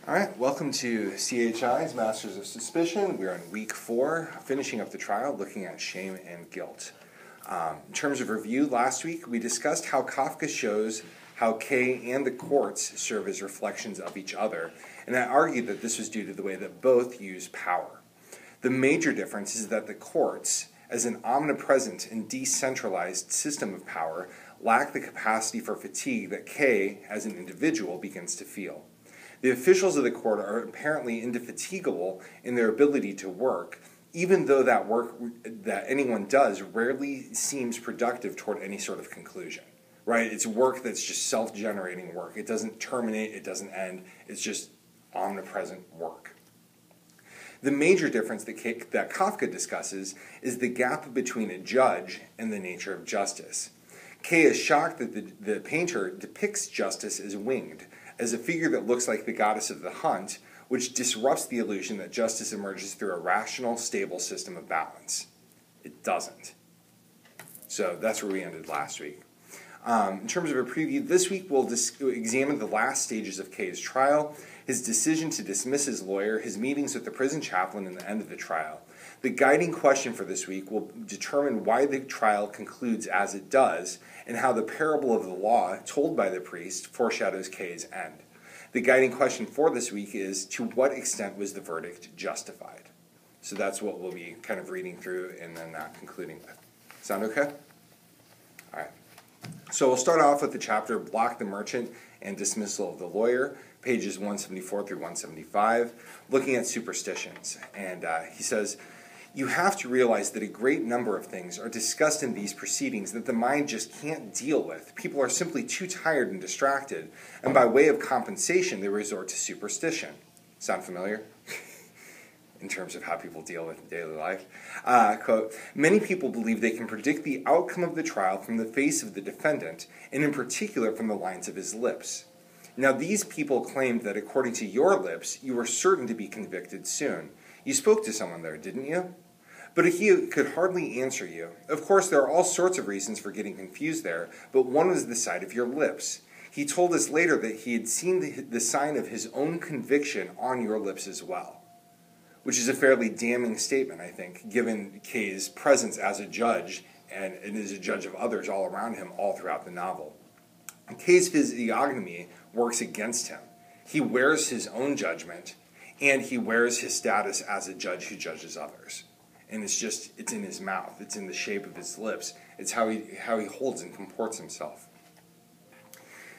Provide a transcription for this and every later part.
All right, welcome to CHI's Masters of Suspicion. We're on week 4, finishing up the trial, looking at shame and guilt. In terms of review, last week we discussed how Kafka shows how K and the courts serve as reflections of each other, and I argued that this was due to the way that both use power. The major difference is that the courts, as an omnipresent and decentralized system of power, lack the capacity for fatigue that K, as an individual, begins to feel. The officials of the court are apparently indefatigable in their ability to work, even though that work that anyone does rarely seems productive toward any sort of conclusion. Right? It's work that's just self-generating work. It doesn't terminate, it doesn't end, it's just omnipresent work. The major difference that Kafka discusses is the gap between a judge and the nature of justice. K is shocked that the painter depicts justice as winged, as a figure that looks like the goddess of the hunt, which disrupts the illusion that justice emerges through a rational, stable system of balance. It doesn't. So that's where we ended last week. In terms of a preview, this week we'll examine the last stages of K's trial, his decision to dismiss his lawyer, his meetings with the prison chaplain, and the end of the trial. The guiding question for this week will determine why the trial concludes as it does, and how the parable of the law told by the priest foreshadows K's end. The guiding question for this week is, to what extent was the verdict justified? So that's what we'll be kind of reading through and then concluding with. Sound okay? All right. So we'll start off with the chapter Block the Merchant and Dismissal of the Lawyer, pages 174 through 175, looking at superstitions. And he says, "You have to realize that a great number of things are discussed in these proceedings that the mind just can't deal with. People are simply too tired and distracted, and by way of compensation, they resort to superstition." Sound familiar? In terms of how people deal with daily life. Quote, "Many people believe they can predict the outcome of the trial from the face of the defendant, and in particular from the lines of his lips. Now these people claimed that according to your lips, you were certain to be convicted soon. You spoke to someone there, didn't you? But he could hardly answer you. Of course, there are all sorts of reasons for getting confused there, but one was the sight of your lips. He told us later that he had seen the sign of his own conviction on your lips as well." Which is a fairly damning statement, I think, given K's presence as a judge and as a judge of others all around him all throughout the novel. K's physiognomy works against him. He wears his own judgment, and he wears his status as a judge who judges others. And it's in his mouth, it's in the shape of his lips, it's how he holds and comports himself.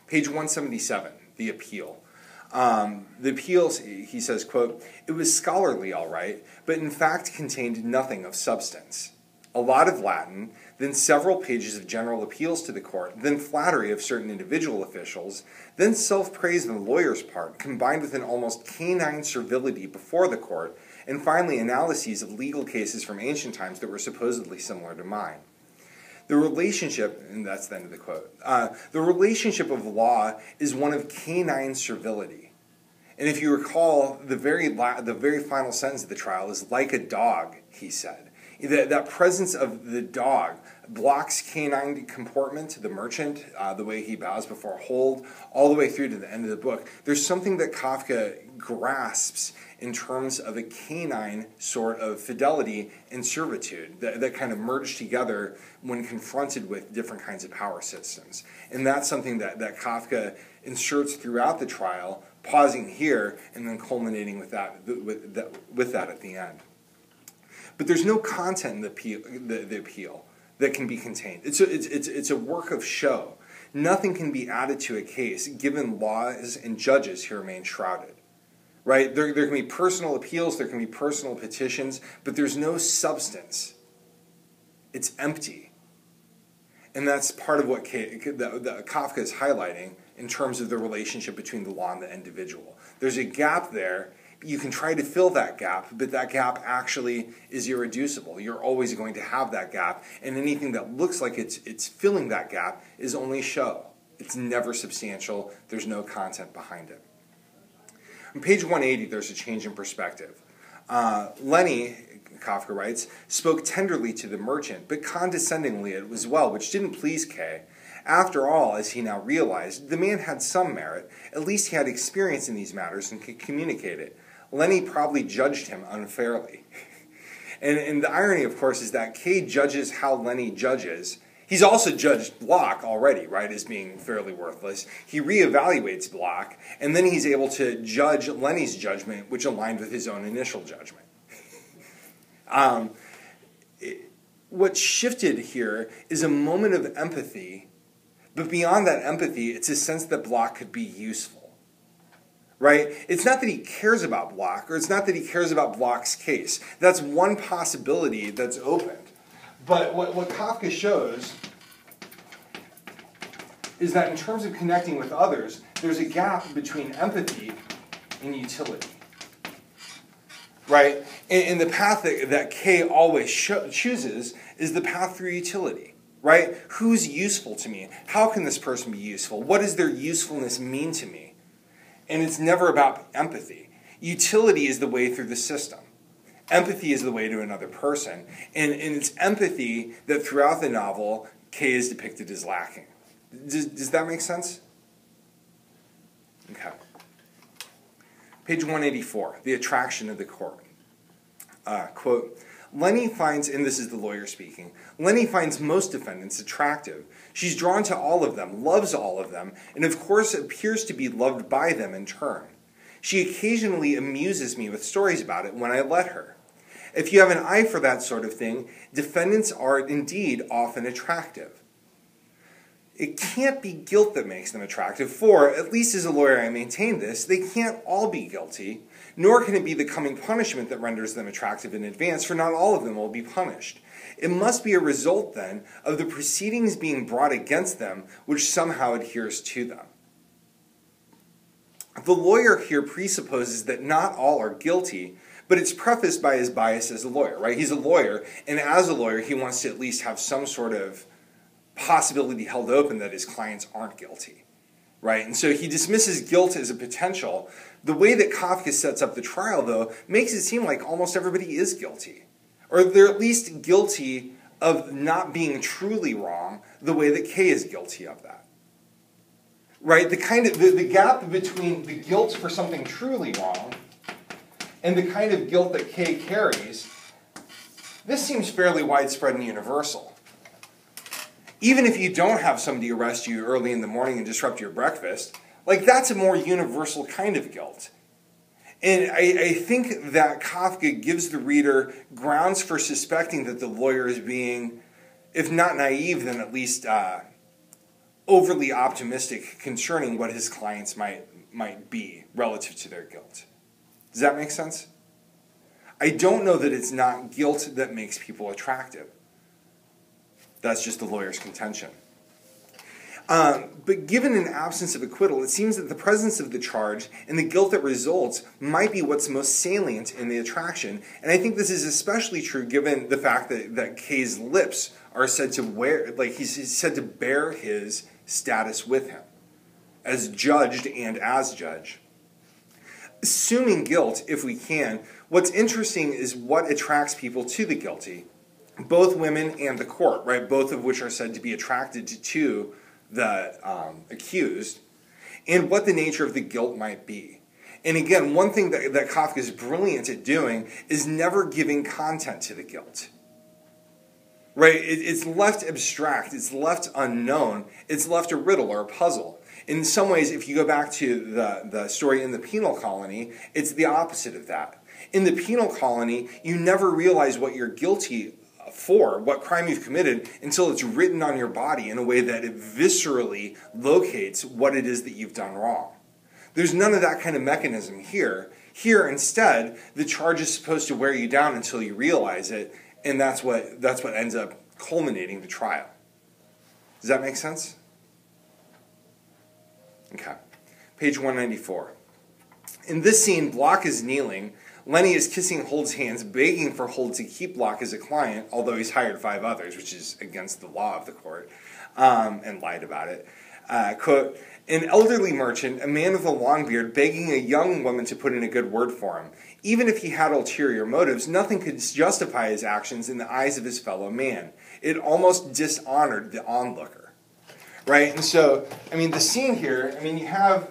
Page 177, the appeal. The appeal, he says, quote, "It was scholarly, all right, but in fact contained nothing of substance. A lot of Latin, then several pages of general appeals to the court, then flattery of certain individual officials, then self-praise on the lawyer's part, combined with an almost canine servility before the court, and finally analyses of legal cases from ancient times that were supposedly similar to mine. The relationship," and that's the end of the quote, "the relationship of law is one of canine servility. And if you recall, the very final sentence of the trial is like a dog," he said. That presence of the dog blocks canine comportment, the merchant, the way he bows before a hold, all the way through to the end of the book. There's something that Kafka grasps in terms of a canine sort of fidelity and servitude that kind of merge together when confronted with different kinds of power systems. And that's something that Kafka inserts throughout the trial, pausing here and then culminating with that at the end. But there's no content in the appeal that can be contained. It's a work of show. Nothing can be added to a case given laws and judges who remain shrouded. Right? There can be personal appeals, there can be personal petitions, but there's no substance. It's empty. And that's part of what Kafka is highlighting in terms of the relationship between the law and the individual. There's a gap there. You can try to fill that gap, but that gap actually is irreducible. You're always going to have that gap, and anything that looks like it's filling that gap is only show. It's never substantial. There's no content behind it. On page 180, there's a change in perspective. Lenny, Kafka writes, spoke tenderly to the merchant, but condescendingly as well, which didn't please K. After all, as he now realized, the man had some merit. At least he had experience in these matters and could communicate it. Lenny probably judged him unfairly. And the irony, of course, is that Kay judges how Lenny judges. He's also judged Block already, right, as being fairly worthless. He reevaluates Block, and then he's able to judge Lenny's judgment, which aligned with his own initial judgment. What shifted here is a moment of empathy, but beyond that empathy, it's a sense that Block could be useful. Right? It's not that he cares about Block, or it's not that he cares about Block's case. That's one possibility that's opened. But what Kafka shows is that in terms of connecting with others, there's a gap between empathy and utility. Right? And the path that Kay always chooses is the path through utility. Right? Who's useful to me? How can this person be useful? What does their usefulness mean to me? And it's never about empathy. Utility is the way through the system. Empathy is the way to another person. And it's empathy that throughout the novel, Kay is depicted as lacking. Does that make sense? Okay. Page 184, the attraction of the court. Quote, Lenny finds, and this is the lawyer speaking, Lenny finds most defendants attractive. She's drawn to all of them, loves all of them, and of course appears to be loved by them in turn. She occasionally amuses me with stories about it when I let her. If you have an eye for that sort of thing, defendants are indeed often attractive. It can't be guilt that makes them attractive, for, at least as a lawyer I maintain this, they can't all be guilty, nor can it be the coming punishment that renders them attractive in advance, for not all of them will be punished. It must be a result, then, of the proceedings being brought against them, which somehow adheres to them. The lawyer here presupposes that not all are guilty, but it's prefaced by his bias as a lawyer, right? He's a lawyer, and as a lawyer, he wants to at least have some sort of possibility held open that his clients aren't guilty, right? And so he dismisses guilt as a potential. The way that Kafka sets up the trial, though, makes it seem like almost everybody is guilty, or they're at least guilty of not being truly wrong the way that Kay is guilty of that. Right? The gap between the guilt for something truly wrong and the kind of guilt that Kay carries, this seems fairly widespread and universal. Even if you don't have somebody arrest you early in the morning and disrupt your breakfast, like that's a more universal kind of guilt. And I think that Kafka gives the reader grounds for suspecting that the lawyer is being, if not naive, then at least overly optimistic concerning what his clients might be relative to their guilt. Does that make sense? I don't know that it's not guilt that makes people attractive. That's just the lawyer's contention. But given an absence of acquittal, it seems that the presence of the charge and the guilt that results might be what's most salient in the attraction. And I think this is especially true given the fact that Kay's lips are said to wear, like he's said to bear his status with him, as judged and as judge. Assuming guilt, if we can, what's interesting is what attracts people to the guilty. Both women and the court, right? Both of which are said to be attracted to the accused, and what the nature of the guilt might be. And again, one thing that Kafka is brilliant at doing is never giving content to the guilt. Right? It's left abstract, it's left unknown, it's left a riddle or a puzzle. In some ways, if you go back to the story in the penal colony, it's the opposite of that. In the penal colony, you never realize what you're guilty for, what crime you've committed, until it's written on your body in a way that it viscerally locates what it is that you've done wrong. There's none of that kind of mechanism here. Here, instead, the charge is supposed to wear you down until you realize it, and that's what ends up culminating the trial. Does that make sense? Okay. Page 194. In this scene, Block is kneeling. Lenny is kissing Hold's hands, begging for Hold to keep Block as a client, although he's hired 5 others, which is against the law of the court, and lied about it. Quote, an elderly merchant, a man with a long beard, begging a young woman to put in a good word for him. Even if he had ulterior motives, nothing could justify his actions in the eyes of his fellow man. It almost dishonored the onlooker. right? And so, I mean, the scene here, I mean, you have,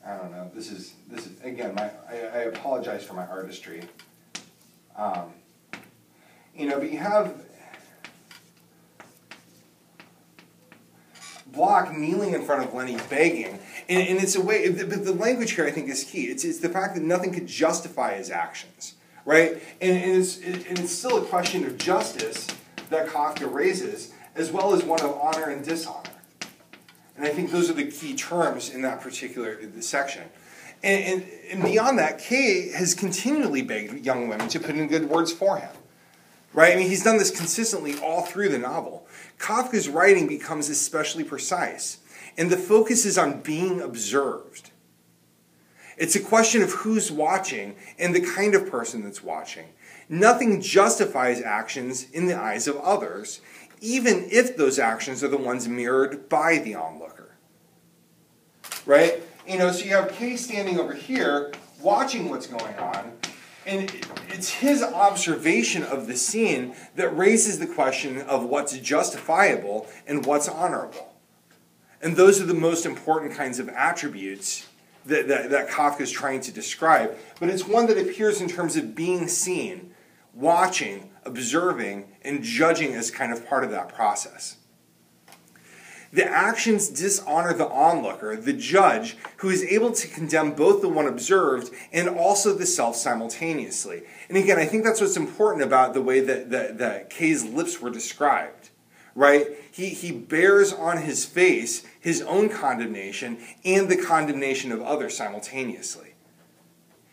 I don't know, this is again, I apologize for my artistry. You know, but you have Block kneeling in front of Lenny begging, and it's a way, but the language here I think is key. It's the fact that nothing could justify his actions, right? And it's still a question of justice that Kafka raises, as well as one of honor and dishonor. And I think those are the key terms in that particular section. And beyond that, Kay has continually begged young women to put in good words for him. Right? I mean, he's done this consistently all through the novel. Kafka's writing becomes especially precise, and the focus is on being observed. It's a question of who's watching and the kind of person that's watching. Nothing justifies actions in the eyes of others, even if those actions are the ones mirrored by the onlooker. Right? You know, so you have Kay standing over here, watching what's going on, and it's his observation of the scene that raises the question of what's justifiable and what's honorable. And those are the most important kinds of attributes that Kafka is trying to describe. But it's one that appears in terms of being seen, watching, observing, and judging as kind of part of that process. The actions dishonor the onlooker, the judge, who is able to condemn both the one observed and also the self simultaneously. And again, I think that's what's important about the way that Kay's lips were described, right? He bears on his face his own condemnation and the condemnation of others simultaneously.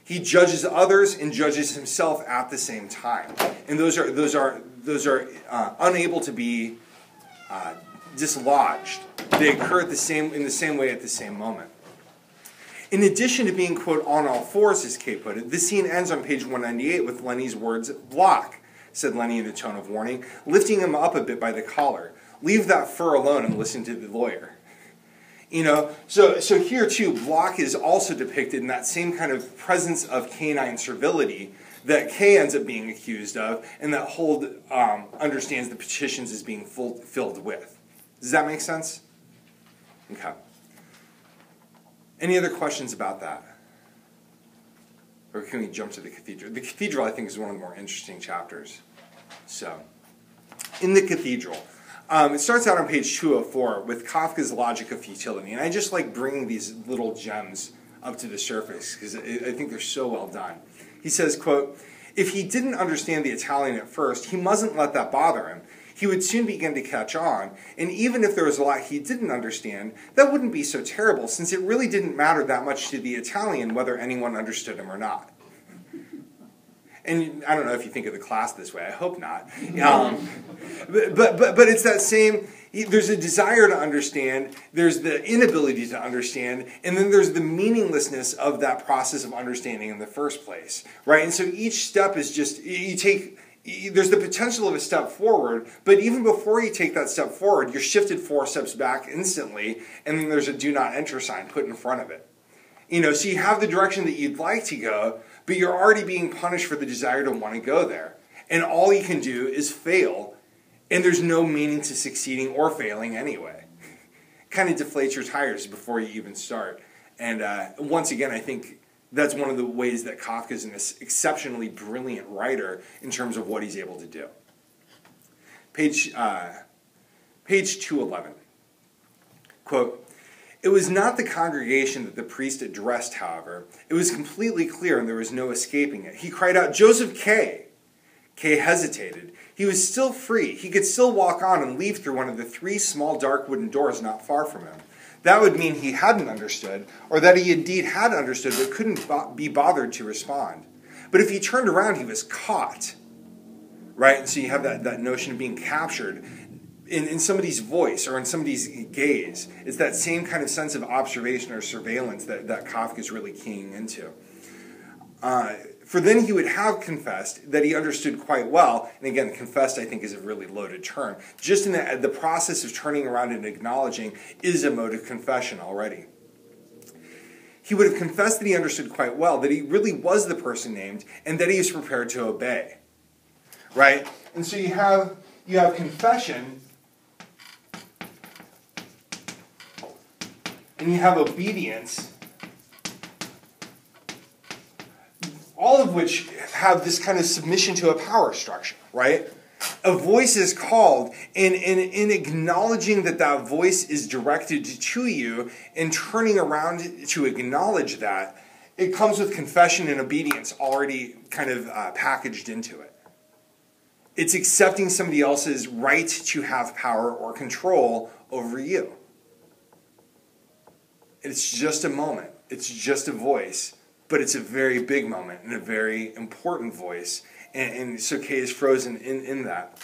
He judges others and judges himself at the same time. And those are unable to be dislodged. They occur in the same way at the same moment. In addition to being, quote, on all fours, as Kay put it, this scene ends on page 198 with Lenny's words, "Block," said Lenny in a tone of warning, lifting him up a bit by the collar. "Leave that fur alone and listen to the lawyer." You know, so here too, Block is also depicted in that same kind of presence of canine servility that Kay ends up being accused of, and that Hold understands the petitions as being filled with. Does that make sense? Okay. Any other questions about that? Or can we jump to the cathedral? The cathedral, I think, is one of the more interesting chapters. So, in the cathedral, it starts out on page 204 with Kafka's logic of futility. And I just like bringing these little gems up to the surface because I think they're so well done. He says, quote, "If he didn't understand the Italian at first, he mustn't let that bother him. He would soon begin to catch on, and even if there was a lot he didn't understand, that wouldn't be so terrible, since it really didn't matter that much to the Italian whether anyone understood him or not." And I don't know if you think of the class this way. I hope not. But it's that same, there's a desire to understand, there's the inability to understand, and then there's the meaninglessness of that process of understanding in the first place, right? And so each step is just, there's the potential of a step forward, but even before you take that step forward, you're shifted 4 steps back instantly, and then there's a do not enter sign put in front of it. You know, so you have the direction that you'd like to go, but you're already being punished for the desire to want to go there. And all you can do is fail, and there's no meaning to succeeding or failing anyway. Kind of deflates your tires before you even start. And once again, I think that's one of the ways that Kafka is an exceptionally brilliant writer in terms of what he's able to do. Page 211. Quote, "It was not the congregation that the priest addressed, however. It was completely clear and there was no escaping it. He cried out, 'Joseph K.' Kay hesitated. He was still free. He could still walk on and leave through one of the 3 small dark wooden doors not far from him. That would mean he hadn't understood, or that he indeed had understood but couldn't be bothered to respond. But if he turned around, he was caught." Right? And so you have that notion of being captured in somebody's voice or in somebody's gaze. It's that same kind of sense of observation or surveillance that Kafka is really keying into. For then he would have confessed that he understood quite well, and again, confessed I think is a really loaded term. Just in the process of turning around and acknowledging is a mode of confession already. He would have confessed that he understood quite well, that he really was the person named, and that he was prepared to obey. Right? And so you have confession, and you have obedience, all of which have this kind of submission to a power structure, right? A voice is called, and in acknowledging that that voice is directed to you and turning around to acknowledge that, it comes with confession and obedience already kind of packaged into it. It's accepting somebody else's right to have power or control over you. It's just a moment. It's just a voice. But it's a very big moment and a very important voice. And so Kay is frozen in that.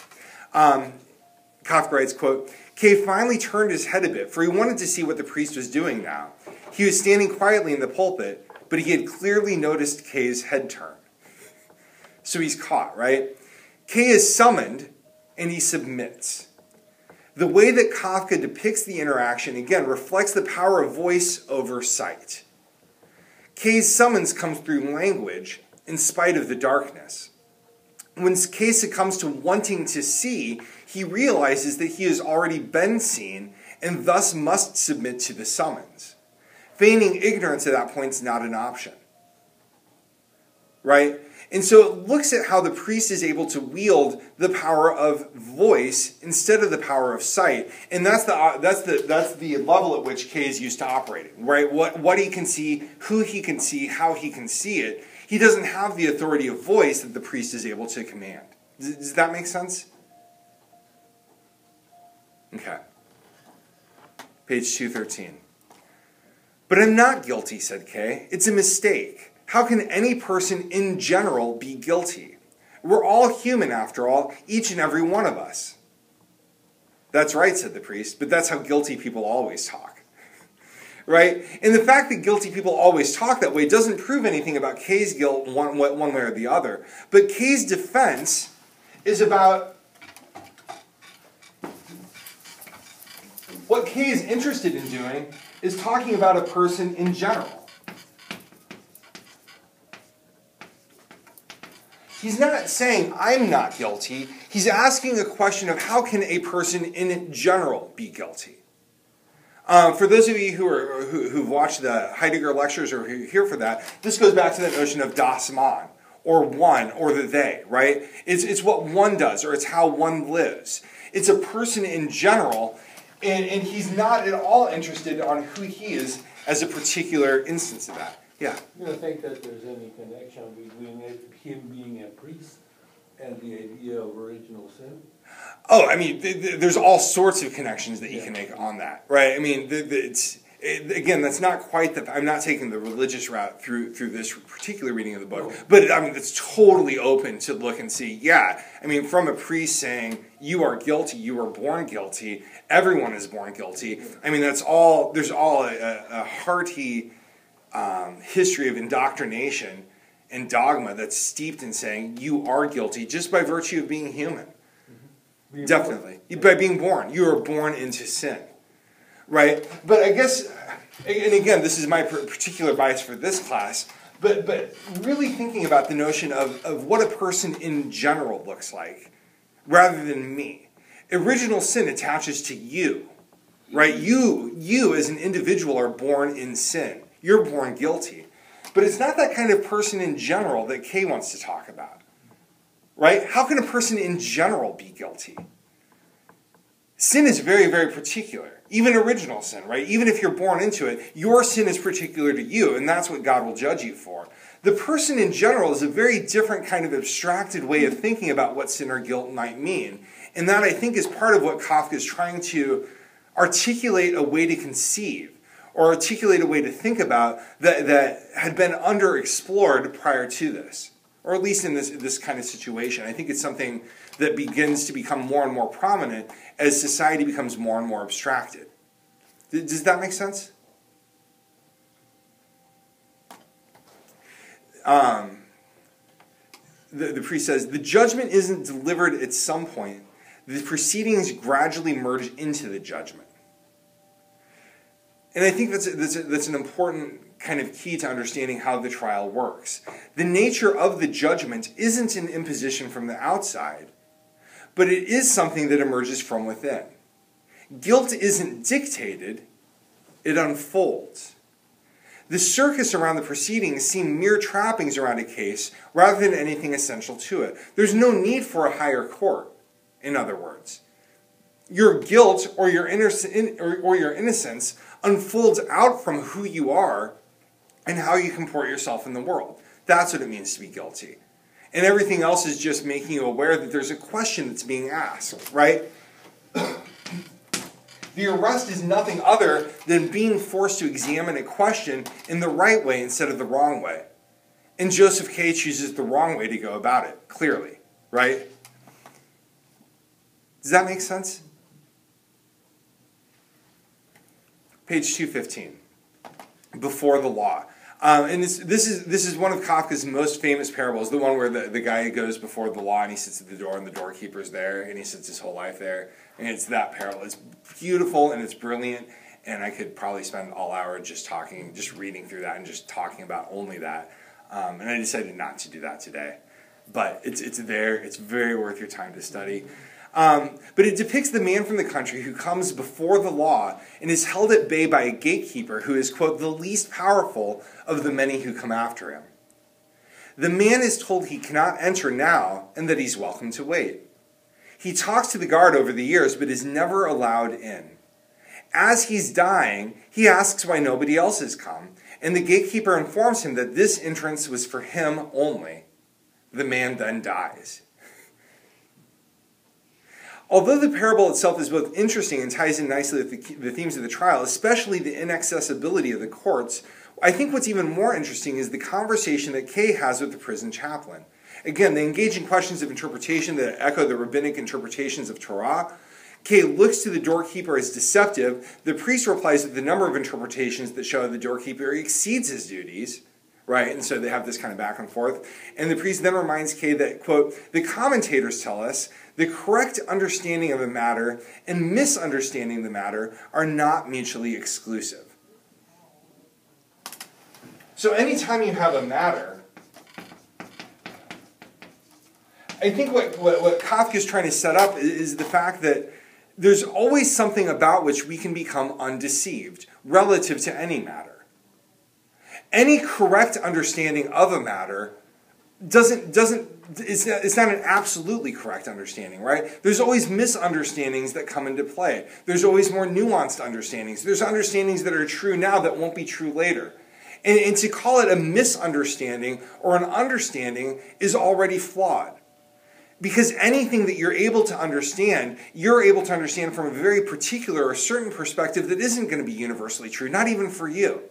Kafka writes, quote, Kay finally turned his head a bit, for he wanted to see what the priest was doing now. He was standing quietly in the pulpit, but he had clearly noticed Kay's head turn. So he's caught, right? Kay is summoned, and he submits. The way that Kafka depicts the interaction, again, reflects the power of voice over sight. Kay's summons comes through language in spite of the darkness. When Kay succumbs to wanting to see, he realizes that he has already been seen and thus must submit to the summons. Feigning ignorance at that point is not an option. Right? And so it looks at how the priest is able to wield the power of voice instead of the power of sight, and that's the level at which Kay is used to operating. Right? What he can see, who he can see, how he can see it. He doesn't have the authority of voice that the priest is able to command. Does that make sense? Okay. Page 213. But I'm not guilty, said Kay. It's a mistake. How can any person in general be guilty? We're all human, after all, each and every one of us. That's right, said the priest, but that's how guilty people always talk. Right? And the fact that guilty people always talk that way doesn't prove anything about Kay's guilt one way or the other. But Kay's defense is about what Kay is interested in doing is talking about a person in general. He's not saying, I'm not guilty. He's asking a question of how can a person in general be guilty? For those of you who've watched the Heidegger lectures or who are here for that, this goes back to that notion of das Man, or one, or the they, right? It's what one does, or it's how one lives. It's a person in general, and he's not at all interested on who he is as a particular instance of that. Yeah. You don't think that there's any connection between him being a priest and the idea of original sin? Oh, I mean, there's all sorts of connections that you can make on that, right? I mean, again, that's not quite I'm not taking the religious route through this particular reading of the book, but I mean, it's totally open to look and see, yeah, I mean, from a priest saying, you are guilty, you were born guilty, everyone is born guilty, I mean, there's all a hearty history of indoctrination and dogma that's steeped in saying you are guilty just by virtue of being human. Mm-hmm. Definitely. By being born. You are born into sin. Right? But I guess, and again, this is my particular bias for this class, but really thinking about the notion of what a person in general looks like, rather than me. Original sin attaches to you. Right? You as an individual are born in sin. You're born guilty. But it's not that kind of person in general that Kay wants to talk about. Right? How can a person in general be guilty? Sin is very, very particular. Even original sin, right? Even if you're born into it, your sin is particular to you, and that's what God will judge you for. The person in general is a very different kind of abstracted way of thinking about what sin or guilt might mean. And that, I think, is part of what Kafka is trying to articulate a way to conceive, or articulate a way to think about that had been underexplored prior to this, or at least in this kind of situation. I think it's something that begins to become more and more prominent as society becomes more and more abstracted. Does that make sense? The priest says, the judgment isn't delivered at some point. The proceedings gradually merge into the judgment. And I think that's an important kind of key to understanding how the trial works. The nature of the judgment isn't an imposition from the outside, but it is something that emerges from within. Guilt isn't dictated, it unfolds. The circus around the proceedings seem mere trappings around a case rather than anything essential to it. There's no need for a higher court, in other words. Your guilt or your innocence unfolds out from who you are and how you comport yourself in the world. That's what it means to be guilty. And everything else is just making you aware that there's a question that's being asked, right? The arrest is nothing other than being forced to examine a question in the right way instead of the wrong way. And Joseph K. chooses the wrong way to go about it, clearly, right? Does that make sense? Page 215, Before the Law. And this is one of Kafka's most famous parables, the one where the guy goes before the law and he sits at the door and the doorkeeper's there and he sits his whole life there. And it's that parable. It's beautiful and it's brilliant, and I could probably spend all hour just reading through that and just talking about only that. And I decided not to do that today. But it's there. It's very worth your time to study. But it depicts the man from the country who comes before the law and is held at bay by a gatekeeper who is, quote, the least powerful of the many who come after him. The man is told he cannot enter now and that he's welcome to wait. He talks to the guard over the years but is never allowed in. As he's dying, he asks why nobody else has come, and the gatekeeper informs him that this entrance was for him only. The man then dies. Although the parable itself is both interesting and ties in nicely with the themes of the trial, especially the inaccessibility of the courts, I think what's even more interesting is the conversation that Kay has with the prison chaplain. Again, they engage in questions of interpretation that echo the rabbinic interpretations of Torah. Kay looks to the doorkeeper as deceptive. The priest replies with the number of interpretations that show the doorkeeper exceeds his duties, right? And so they have this kind of back and forth. And the priest then reminds Kay that, quote, the commentators tell us the correct understanding of a matter and misunderstanding the matter are not mutually exclusive. So anytime you have a matter, I think what Kafka is trying to set up is the fact that there's always something about which we can become undeceived relative to any matter. Any correct understanding of a matter it's not an absolutely correct understanding, right? There's always misunderstandings that come into play. There's always more nuanced understandings. There's understandings that are true now that won't be true later. And to call it a misunderstanding or an understanding is already flawed. Because anything that you're able to understand from a very particular or certain perspective that isn't going to be universally true, not even for you.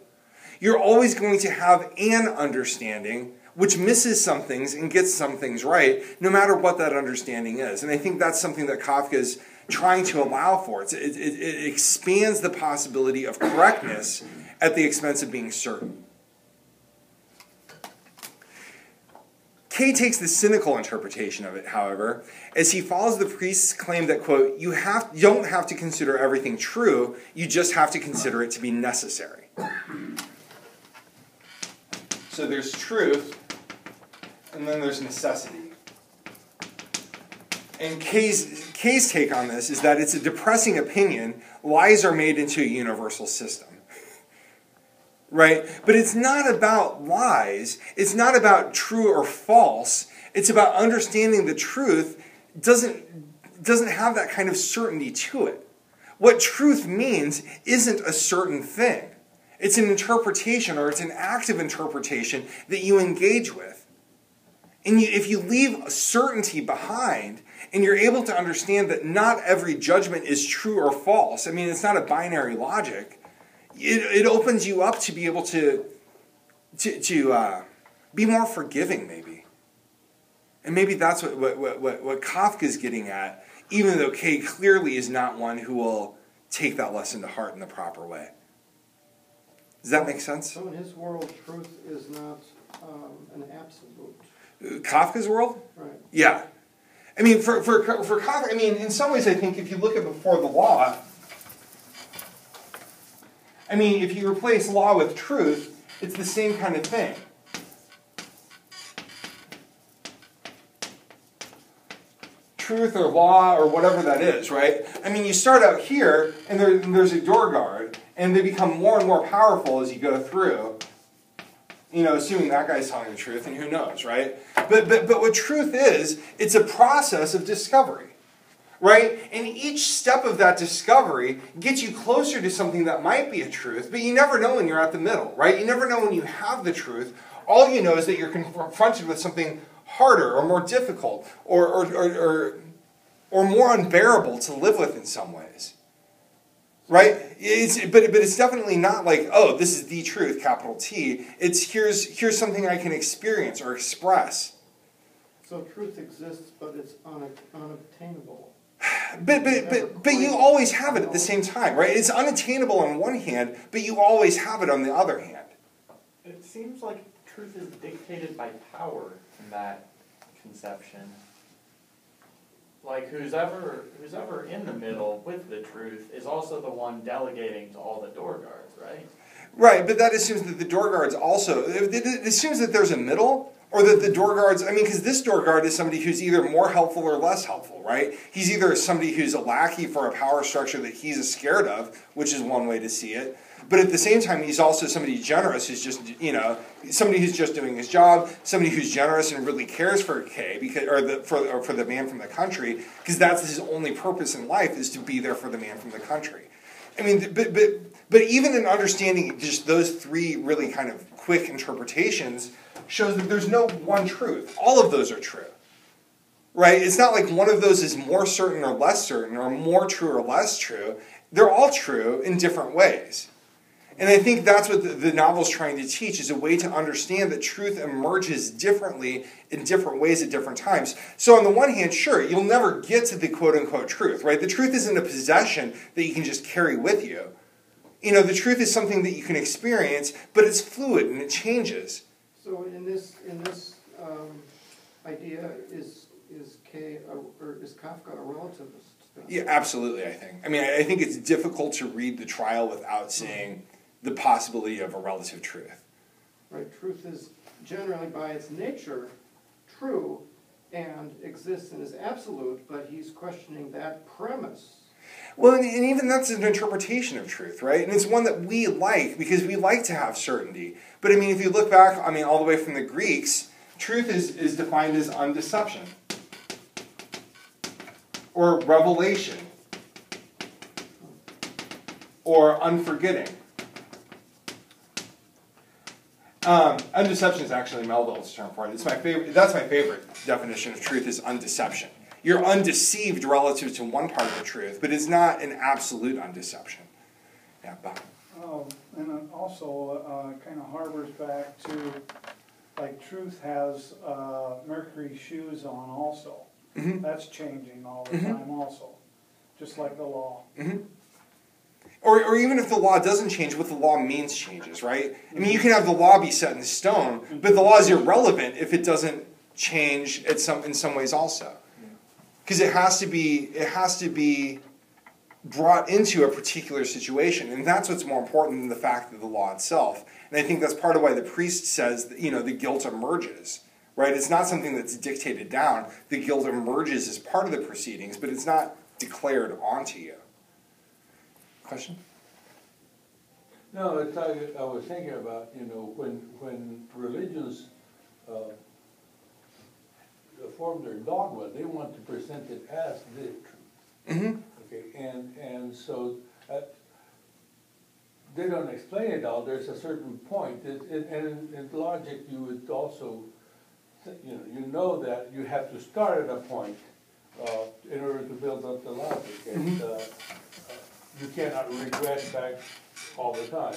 You're always going to have an understanding which misses some things and gets some things right, no matter what that understanding is. And I think that's something that Kafka is trying to allow for. It expands the possibility of correctness at the expense of being certain. Kay takes the cynical interpretation of it, however, as he follows the priest's claim that, quote, you don't have to consider everything true, you just have to consider it to be necessary. So there's truth, and then there's necessity. And Kay's take on this is that it's a depressing opinion. Lies are made into a universal system. Right? But it's not about lies. It's not about true or false. It's about understanding the truth doesn't have that kind of certainty to it. What truth means isn't a certain thing. It's an interpretation, or it's an active interpretation that you engage with. And if you leave certainty behind, and you're able to understand that not every judgment is true or false, I mean, it's not a binary logic, it opens you up to be able to be more forgiving, maybe. And maybe that's what Kafka's getting at, even though Kay clearly is not one who will take that lesson to heart in the proper way. Does that make sense? So in his world, truth is not an absolute. Kafka's world? Right. Yeah. I mean, for Kafka, I mean, in some ways, I think if you look at before the law, I mean, if you replace law with truth, it's the same kind of thing. truth or law or whatever that is, right? I mean, you start out here, and there's a door guard, and they become more and more powerful as you go through. You know, assuming that guy's telling the truth, and who knows, right? But what truth is, it's a process of discovery, right? And each step of that discovery gets you closer to something that might be a truth, but you never know when you're at the middle, right? You never know when you have the truth. All you know is that you're confronted with something harder or more difficult or more unbearable to live with in some ways. Right? But it's definitely not like, oh, this is the truth, capital T. It's here's something I can experience or express. So truth exists, but it's unobtainable. But you always have it at the same time, right? It's unattainable on one hand, but you always have it on the other hand. It seems like truth is dictated by power in that conception. Like who's ever in the middle with the truth is also the one delegating to all the door guards, right? Right, but that assumes that the door guards also, it assumes that there's a middle, or that the door guards, I mean, because this door guard is somebody who's either more helpful or less helpful, right? He's either somebody who's a lackey for a power structure that he's scared of, which is one way to see it, but at the same time, he's also somebody generous who's just, you know, somebody who's just doing his job, somebody who's generous and really cares for Kay, for the man from the country, because that's his only purpose in life is to be there for the man from the country. I mean, but even in understanding just those three really kind of quick interpretations shows that there's no one truth. All of those are true. Right? It's not like one of those is more certain or less certain, or more true or less true. They're all true in different ways. And I think that's what the novel's trying to teach, is a way to understand that truth emerges differently in different ways at different times. So on the one hand, sure, you'll never get to the quote-unquote truth, right? The truth isn't a possession that you can just carry with you. You know, the truth is something that you can experience, but it's fluid and it changes. So in this idea, is Kafka a relativist? Yeah, absolutely, I think. I mean, I think it's difficult to read the trial without saying the possibility of a relative truth. Right, truth is generally by its nature true and exists and is absolute, but he's questioning that premise. Well, and even that's an interpretation of truth, right? And it's one that we like because we like to have certainty. But I mean, if you look back, I mean, all the way from the Greeks, truth is defined as undeception or revelation or unforgetting. Undeception is actually Melville's term for it. It's my favorite. That's my favorite definition of truth is undeception. You're undeceived relative to one part of the truth, but it's not an absolute undeception. Yeah, Bob. And it also kind of harbors back to, like, truth has Mercury shoes on also. Mm-hmm. That's changing all the time also, just like the law. Mm-hmm. Or even if the law doesn't change, what the law means changes, right? I mean, you can have the law be set in stone, but the law is irrelevant if it doesn't change in some ways also. Because it has to be brought into a particular situation, and that's what's more important than the fact of the law itself. And I think that's part of why the priest says that, you know, the guilt emerges, right? It's not something that's dictated down. The guilt emerges as part of the proceedings, but it's not declared onto you. Question? No, it's like I was thinking about, you know, when religions form their dogma, they want to present it as the truth. Mm-hmm. Okay, and so they don't explain it all. There's a certain point, and in logic, you would also, you know that you have to start at a point in order to build up the logic, and you cannot regress back all the time.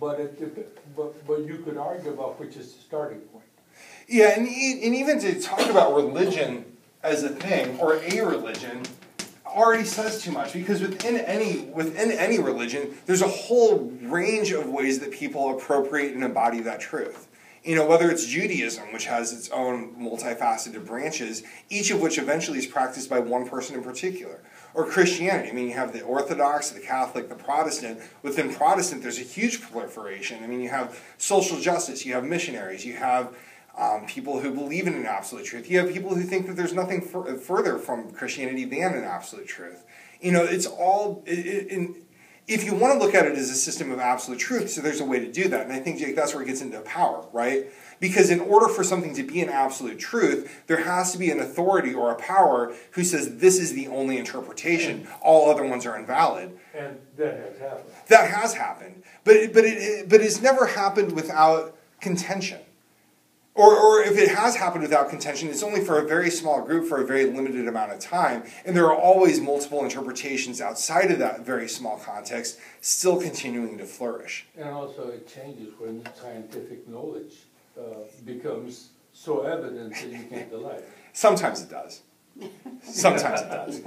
But you could argue about which is the starting point. Yeah, and even to talk about religion as a thing, or a religion, already says too much, because within any religion, there's a whole range of ways that people appropriate and embody that truth. You know, whether it's Judaism, which has its own multifaceted branches, each of which eventually is practiced by one person in particular. Or Christianity. I mean, you have the Orthodox, the Catholic, the Protestant. Within Protestant, there's a huge proliferation. I mean, you have social justice, you have missionaries, you have people who believe in an absolute truth. You have people who think that there's nothing further from Christianity than an absolute truth. It's all... if you want to look at it as a system of absolute truth, so there's a way to do that. And I think, Jake, that's where it gets into power, right? Because in order for something to be an absolute truth, there has to be an authority or a power who says this is the only interpretation. All other ones are invalid. And that has happened. That has happened. But it's never happened without contention. Or if it has happened without contention, it's only for a very small group for a very limited amount of time, and there are always multiple interpretations outside of that very small context still continuing to flourish. And also it changes when scientific knowledge becomes so evident that you can't deny it. Sometimes it does. Sometimes it does.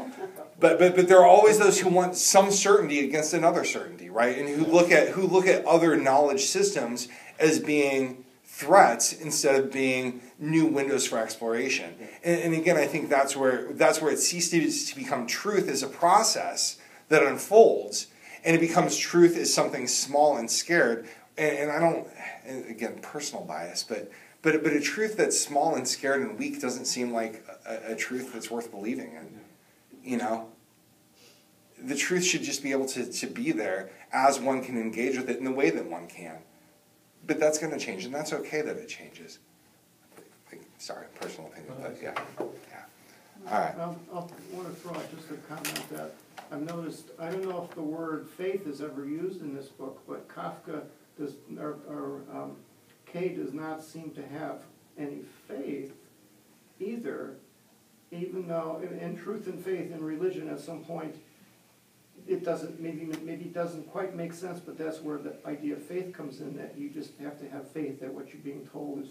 But there are always those who want some certainty against another certainty, right? And who look at other knowledge systems as being threats instead of being new windows for exploration. And again, I think that's where it ceases to become truth as a process that unfolds, and it becomes truth as something small and scared. And I don't, and again, personal bias, but a truth that's small and scared and weak doesn't seem like a truth that's worth believing in. The truth should just be able to be there as one can engage with it in the way that one can. But that's going to change, and that's okay that it changes. Sorry, personal opinion, but yeah. All right. I want to throw out just a comment that I've noticed. I don't know if the word faith is ever used in this book, but Kafka Kay does not seem to have any faith either, even though in truth and faith in religion at some point it doesn't maybe doesn't quite make sense, but that's where the idea of faith comes in, that you just have to have faith that what you're being told is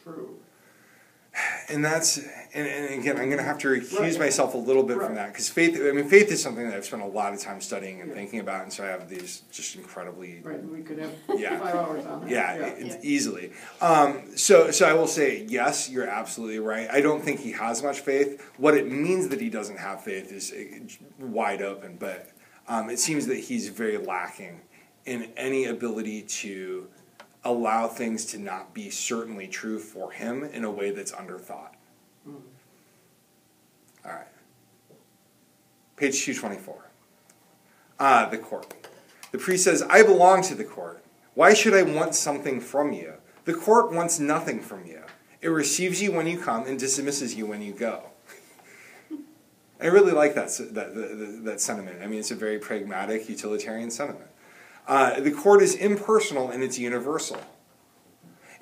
true. And that's, and again, I'm going to have to recuse myself a little bit from that, because faith is something that I've spent a lot of time studying and thinking about, and so I have these just incredibly... Right, we could have 5 hours on that. Yeah. Easily. So I will say, yes, you're absolutely right. I don't think he has much faith. What it means that he doesn't have faith is wide open, but it seems that he's very lacking in any ability to allow things to not be certainly true for him in a way that's underthought. All right. Page 224. The court. The priest says, I belong to the court. Why should I want something from you? The court wants nothing from you. It receives you when you come and dismisses you when you go. I really like that sentiment. I mean, it's a very pragmatic, utilitarian sentiment. The court is impersonal and it's universal.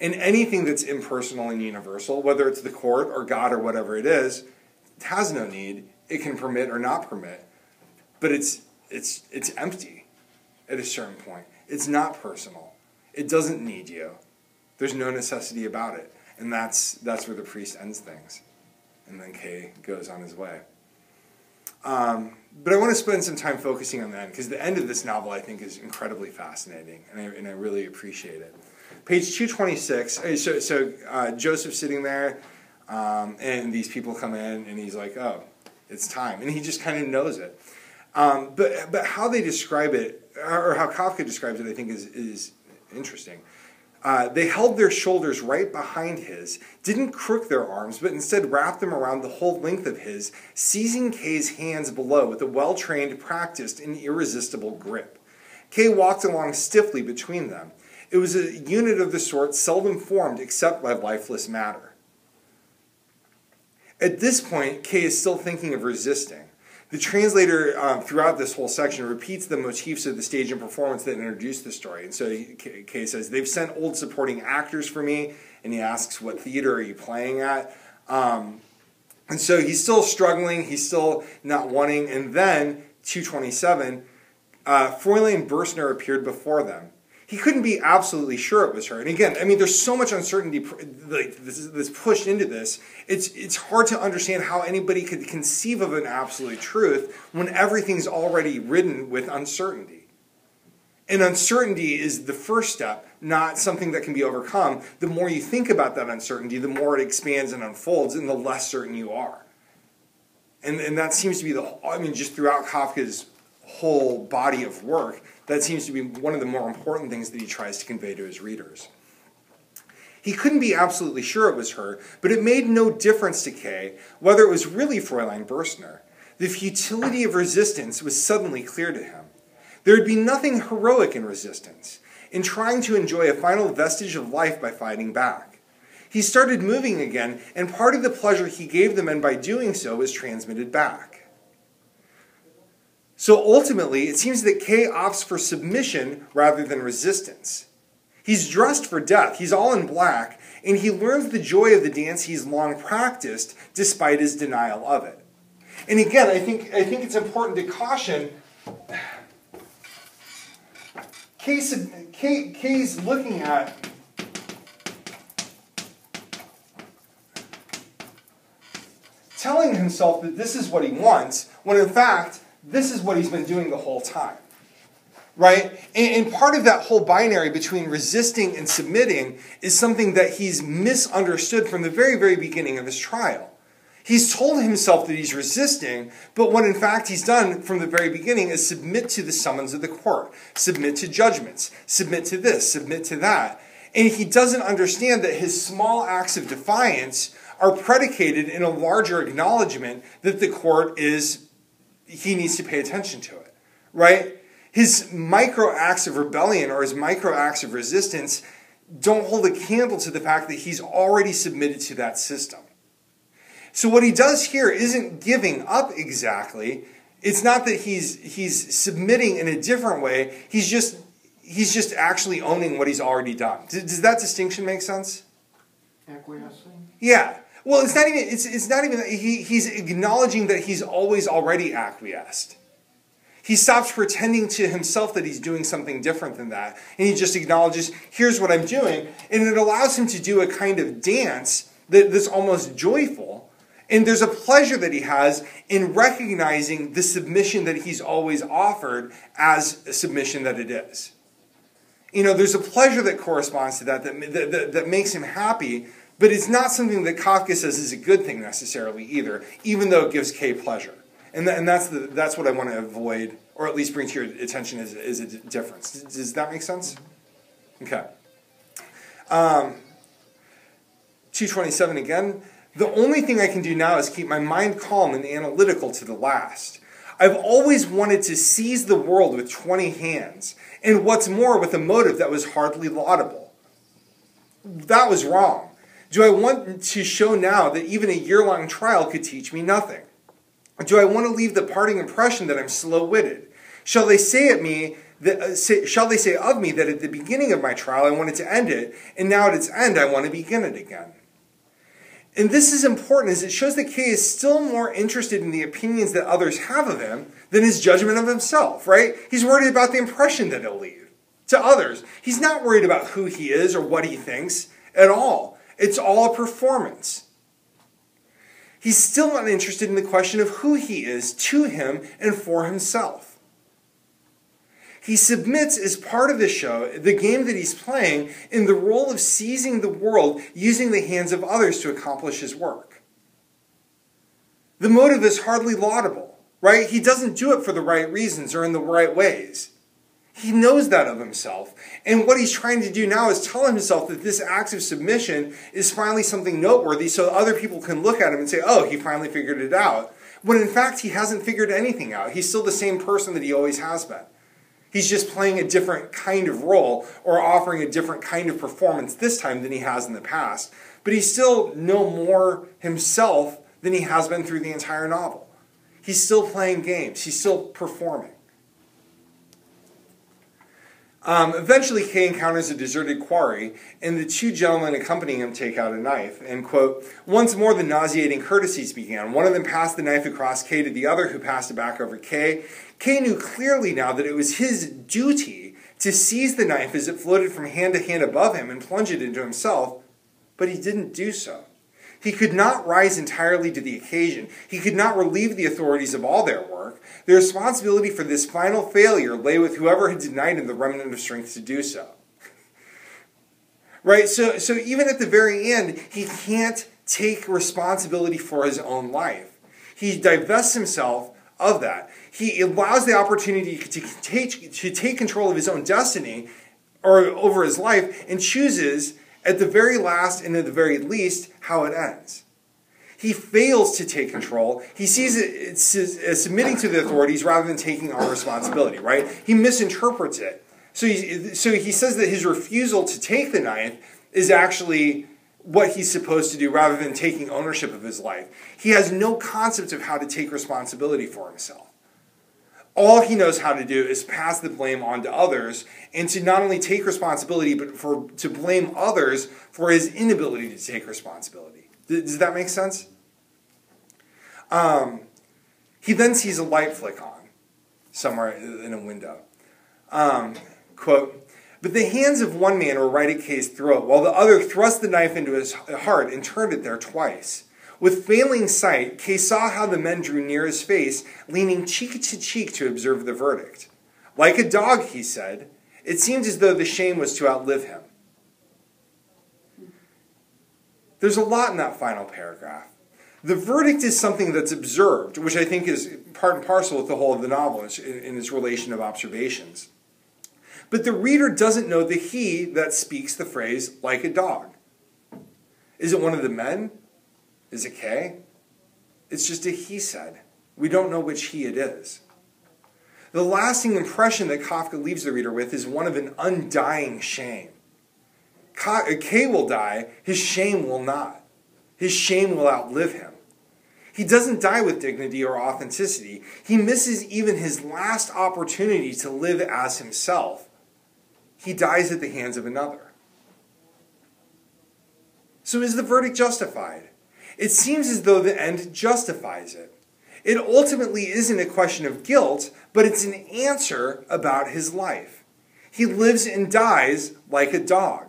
And anything that's impersonal and universal, whether it's the court or God or whatever it is, has no need. It can permit or not permit. But it's empty at a certain point. It's not personal. It doesn't need you. There's no necessity about it. And that's where the priest ends things. And then Kay goes on his way. But I want to spend some time focusing on the end, because the end of this novel, I think, is incredibly fascinating, and I really appreciate it. Page 226, so Joseph's sitting there, and these people come in, and he's like, oh, it's time. And he just kind of knows it. But how they describe it, or how Kafka describes it, I think is interesting. They held their shoulders right behind his, didn't crook their arms, but instead wrapped them around the whole length of his, seizing Kay's hands below with a well-trained, practiced, and irresistible grip. Kay walked along stiffly between them. It was a unit of the sort seldom formed except by lifeless matter. At this point, Kay is still thinking of resisting. The translator, throughout this whole section, repeats the motifs of the stage and performance that introduced the story. And so Kay says, they've sent old supporting actors for me, and he asks, what theater are you playing at? And so he's still struggling, he's still not wanting, and then, 227, Fräulein Bürstner appeared before them. He couldn't be absolutely sure it was her. And again, I mean, there's so much uncertainty that's pushed into this. It's hard to understand how anybody could conceive of an absolute truth when everything's already ridden with uncertainty. And uncertainty is the first step, not something that can be overcome. The more you think about that uncertainty, the more it expands and unfolds, and the less certain you are. And that seems to be just throughout Kafka's whole body of work, that seems to be one of the more important things that he tries to convey to his readers. He couldn't be absolutely sure it was her, but it made no difference to Kay whether it was really Fräulein Bürstner. The futility of resistance was suddenly clear to him. There would be nothing heroic in resistance, in trying to enjoy a final vestige of life by fighting back. He started moving again, and part of the pleasure he gave the men by doing so was transmitted back. So ultimately, it seems that Kay opts for submission rather than resistance. He's dressed for death, he's all in black, and he learns the joy of the dance he's long practiced despite his denial of it. And again, I think it's important to caution, Kay's looking at telling himself that this is what he wants, when in fact, this is what he's been doing the whole time. Right? And part of that whole binary between resisting and submitting is something that he's misunderstood from the very, very beginning of his trial. He's told himself that he's resisting, but what in fact he's done from the very beginning is submit to the summons of the court, submit to judgments, submit to this, submit to that. And he doesn't understand that his small acts of defiance are predicated in a larger acknowledgement that the court he needs to pay attention to it. Right? His micro acts of rebellion or his micro acts of resistance don't hold a candle to the fact that he's already submitted to that system. So what he does here isn't giving up exactly. It's not that he's submitting in a different way. He's just actually owning what he's already done. Does that distinction make sense? Acquiescing? Yeah. Well, it's not even he's acknowledging that he's always already acquiesced. He stops pretending to himself that he's doing something different than that. And he just acknowledges, here's what I'm doing. And it allows him to do a kind of dance that's almost joyful. And there's a pleasure that he has in recognizing the submission that he's always offered as a submission that it is. You know, there's a pleasure that corresponds to that makes him happy. But it's not something that Kafka says is a good thing necessarily either, even though it gives Kay pleasure. And that's what I want to avoid, or at least bring to your attention as a difference. Does that make sense? Okay. 227 again. The only thing I can do now is keep my mind calm and analytical to the last. I've always wanted to seize the world with 20 hands, and what's more, with a motive that was hardly laudable. That was wrong. Do I want to show now that even a year-long trial could teach me nothing? Do I want to leave the parting impression that I'm slow-witted? Shall they say of me that at the beginning of my trial I wanted to end it, and now at its end I want to begin it again? And this is important as it shows that Kay is still more interested in the opinions that others have of him than his judgment of himself, right? He's worried about the impression that he'll leave to others. He's not worried about who he is or what he thinks at all. It's all a performance. He's still not interested in the question of who he is to him and for himself. He submits as part of the show, the game that he's playing, in the role of seizing the world using the hands of others to accomplish his work. The motive is hardly laudable, right? He doesn't do it for the right reasons or in the right ways. He knows that of himself. And what he's trying to do now is tell himself that this act of submission is finally something noteworthy so other people can look at him and say, oh, he finally figured it out. When in fact, he hasn't figured anything out. He's still the same person that he always has been. He's just playing a different kind of role or offering a different kind of performance this time than he has in the past. But he's still no more himself than he has been through the entire novel. He's still playing games. He's still performing. Eventually, Kay encounters a deserted quarry, and the two gentlemen accompanying him take out a knife. And, quote, once more the nauseating courtesies began. One of them passed the knife across Kay to the other, who passed it back over Kay. Kay knew clearly now that it was his duty to seize the knife as it floated from hand to hand above him and plunge it into himself, but he didn't do so. He could not rise entirely to the occasion. He could not relieve the authorities of all their work. The responsibility for this final failure lay with whoever had denied him the remnant of strength to do so. Right? So even at the very end, he can't take responsibility for his own life. He divests himself of that. He allows the opportunity to take control of his own destiny or over his life and chooses at the very last and at the very least, how it ends. He fails to take control. He sees it as submitting to the authorities rather than taking on responsibility, right? He misinterprets it. So he says that his refusal to take the ninth is actually what he's supposed to do rather than taking ownership of his life. He has no concept of how to take responsibility for himself. All he knows how to do is pass the blame on to others and to not only take responsibility, but to blame others for his inability to take responsibility. Does that make sense? He then sees a light flick on somewhere in a window. Quote, "But the hands of one man were right at Kay's throat, while the other thrust the knife into his heart and turned it there twice. With failing sight, Kay saw how the men drew near his face, leaning cheek to cheek to observe the verdict. Like a dog, he said, it seemed as though the shame was to outlive him." There's a lot in that final paragraph. The verdict is something that's observed, which I think is part and parcel with the whole of the novel in its relation of observations. But the reader doesn't know the he that speaks the phrase, like a dog. Is it one of the men? Is it Kay? It's just a he said. We don't know which he it is. The lasting impression that Kafka leaves the reader with is one of an undying shame. Kay will die, his shame will not. His shame will outlive him. He doesn't die with dignity or authenticity. He misses even his last opportunity to live as himself. He dies at the hands of another. So is the verdict justified? It seems as though the end justifies it. It ultimately isn't a question of guilt, but it's an answer about his life. He lives and dies like a dog.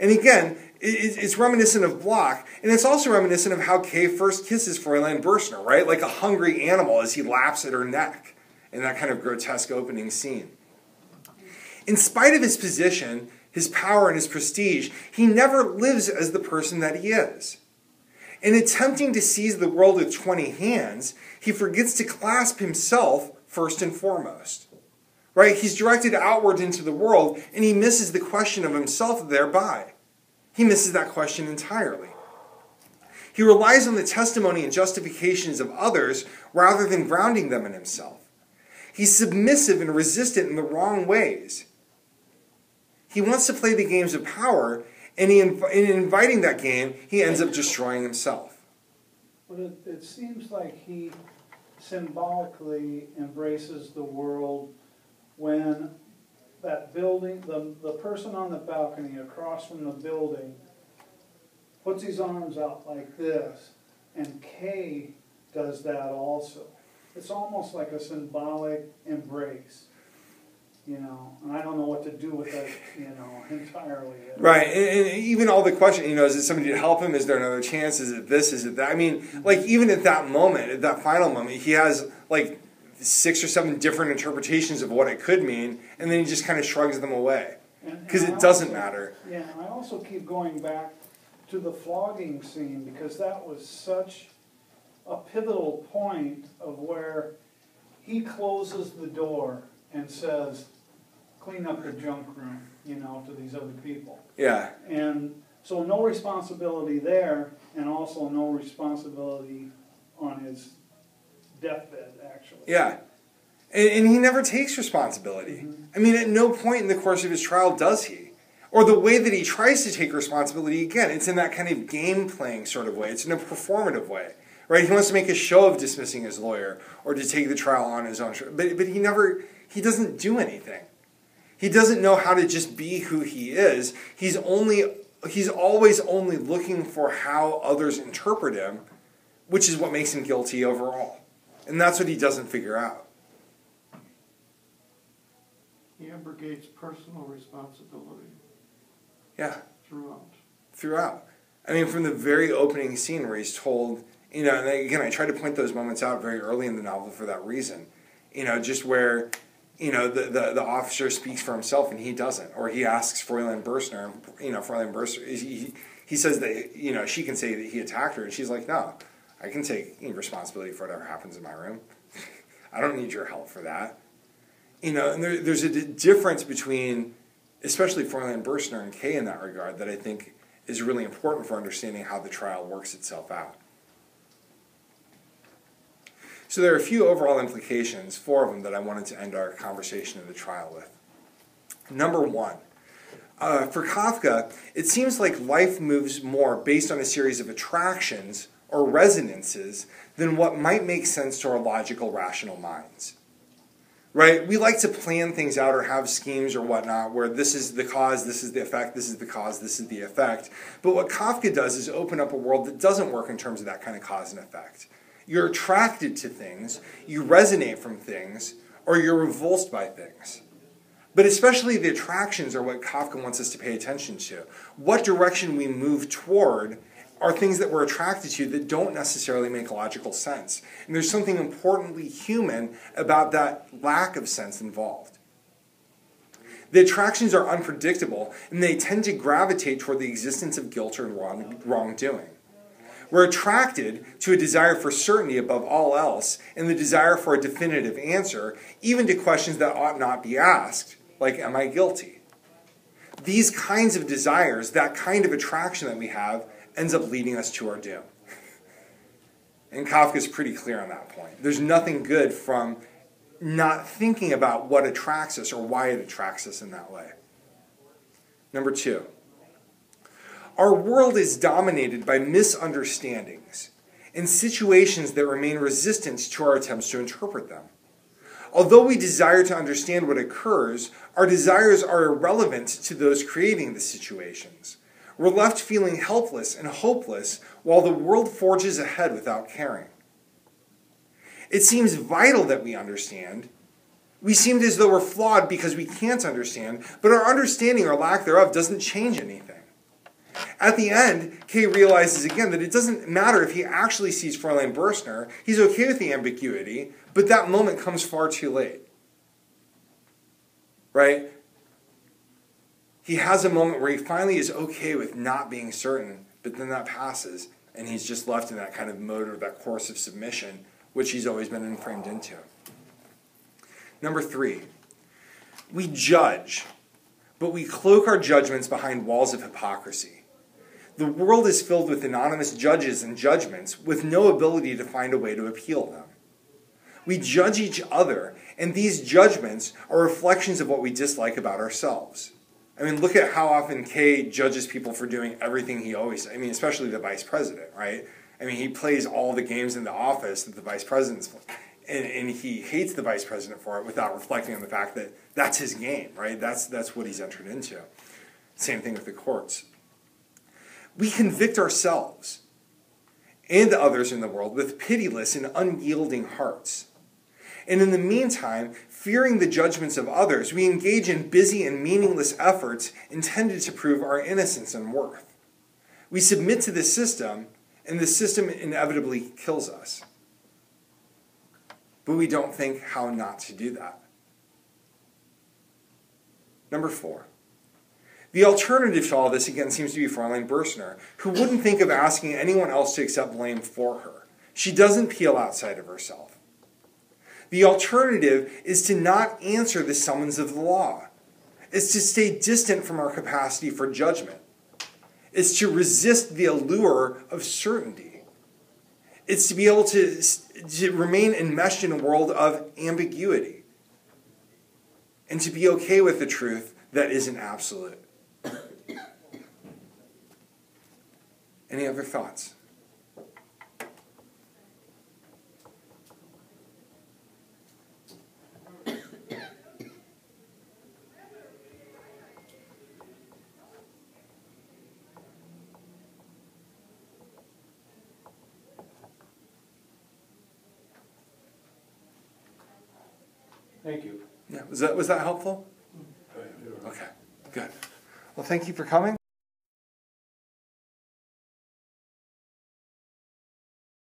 And again, it's reminiscent of Bloch, and it's also reminiscent of how Kay first kisses Fräulein Bürstner, right? Like a hungry animal as he laps at her neck in that kind of grotesque opening scene. In spite of his position, his power, and his prestige, he never lives as the person that he is. In attempting to seize the world with 20 hands, he forgets to clasp himself first and foremost. Right? He's directed outward into the world, and he misses the question of himself thereby. He misses that question entirely. He relies on the testimony and justifications of others rather than grounding them in himself. He's submissive and resistant in the wrong ways. He wants to play the games of power, and in inviting that game, he ends up destroying himself. But it seems like he symbolically embraces the world when that building, the person on the balcony across from the building puts his arms out like this, and Kay does that also. It's almost like a symbolic embrace, you know, and I don't know what to do with that, you know, entirely. Right, and even all the question, you know, is it somebody to help him? Is there another chance? Is it this? Is it that? I mean, like, even at that moment, at that final moment, he has, like, 6 or 7 different interpretations of what it could mean, and then he just kind of shrugs them away. Because it doesn't matter. Yeah, I also keep going back to the flogging scene, because that was such a pivotal point of where he closes the door and says, clean up the junk room, you know, to these other people. Yeah. And so no responsibility there, and also no responsibility on his deathbed, actually. Yeah. And he never takes responsibility. Mm-hmm. I mean, at no point in the course of his trial does he. Or the way that he tries to take responsibility, again, it's in that kind of game-playing sort of way. It's in a performative way. Right? He wants to make a show of dismissing his lawyer or to take the trial on his own. But he doesn't do anything. He doesn't know how to just be who he is. He's always only looking for how others interpret him, which is what makes him guilty overall. And that's what he doesn't figure out. He abrogates personal responsibility. Yeah. Throughout. I mean, from the very opening scene where he's told, you know, and again, I try to point those moments out very early in the novel for that reason. You know, just where, you know, the officer speaks for himself and he doesn't. Or he asks Fräulein Bürstner, you know, Fräulein Bürstner, he says that, you know, she can say that he attacked her, and she's like, no, I can take responsibility for whatever happens in my room. I don't need your help for that. You know, and there's a difference between especially Fräulein Berstner and Kay in that regard, that I think is really important for understanding how the trial works itself out. So there are a few overall implications, 4 of them, that I wanted to end our conversation of the trial with. Number 1, for Kafka, it seems like life moves more based on a series of attractions or resonances than what might make sense to our logical, rational minds. Right? We like to plan things out or have schemes or whatnot where this is the cause, this is the effect, this is the cause, this is the effect. But what Kafka does is open up a world that doesn't work in terms of that kind of cause and effect. You're attracted to things, you resonate from things, or you're revulsed by things. But especially the attractions are what Kafka wants us to pay attention to. What direction we move toward are things that we're attracted to that don't necessarily make logical sense. And there's something importantly human about that lack of sense involved. The attractions are unpredictable, and they tend to gravitate toward the existence of guilt or wrongdoing. We're attracted to a desire for certainty above all else, and the desire for a definitive answer, even to questions that ought not be asked, like, am I guilty? These kinds of desires, that kind of attraction that we have, ends up leading us to our doom. And Kafka's pretty clear on that point. There's nothing good from not thinking about what attracts us or why it attracts us in that way. Number 2, our world is dominated by misunderstandings and situations that remain resistant to our attempts to interpret them. Although we desire to understand what occurs, our desires are irrelevant to those creating the situations. We're left feeling helpless and hopeless while the world forges ahead without caring. It seems vital that we understand. We seem as though we're flawed because we can't understand, but our understanding or lack thereof doesn't change anything. At the end, Kay realizes again that it doesn't matter if he actually sees Fräulein Berstner. He's okay with the ambiguity, but that moment comes far too late. Right? He has a moment where he finally is okay with not being certain, but then that passes, and he's just left in that kind of mode or that course of submission, which he's always been framed into. Number 3, we judge, but we cloak our judgments behind walls of hypocrisy. The world is filled with anonymous judges and judgments with no ability to find a way to appeal them. We judge each other, and these judgments are reflections of what we dislike about ourselves. I mean, look at how often Kay judges people for doing everything he always, especially the vice president, right? I mean, he plays all the games in the office that the vice president's playing, and he hates the vice president for it without reflecting on the fact that that's his game, right? That's what he's entered into. Same thing with the courts. We convict ourselves and others in the world with pitiless and unyielding hearts. And in the meantime, fearing the judgments of others, we engage in busy and meaningless efforts intended to prove our innocence and worth. We submit to the system, and the system inevitably kills us. But we don't think how not to do that. Number 4. The alternative to all this, again, seems to be Fräulein Berstner, who wouldn't think of asking anyone else to accept blame for her. She doesn't peel outside of herself. The alternative is to not answer the summons of the law. It's to stay distant from our capacity for judgment. It's to resist the allure of certainty. It's to be able to remain enmeshed in a world of ambiguity. And to be okay with the truth that isn't absolute. Any other thoughts? Thank you. Yeah, was that helpful? Okay, good. Well, thank you for coming.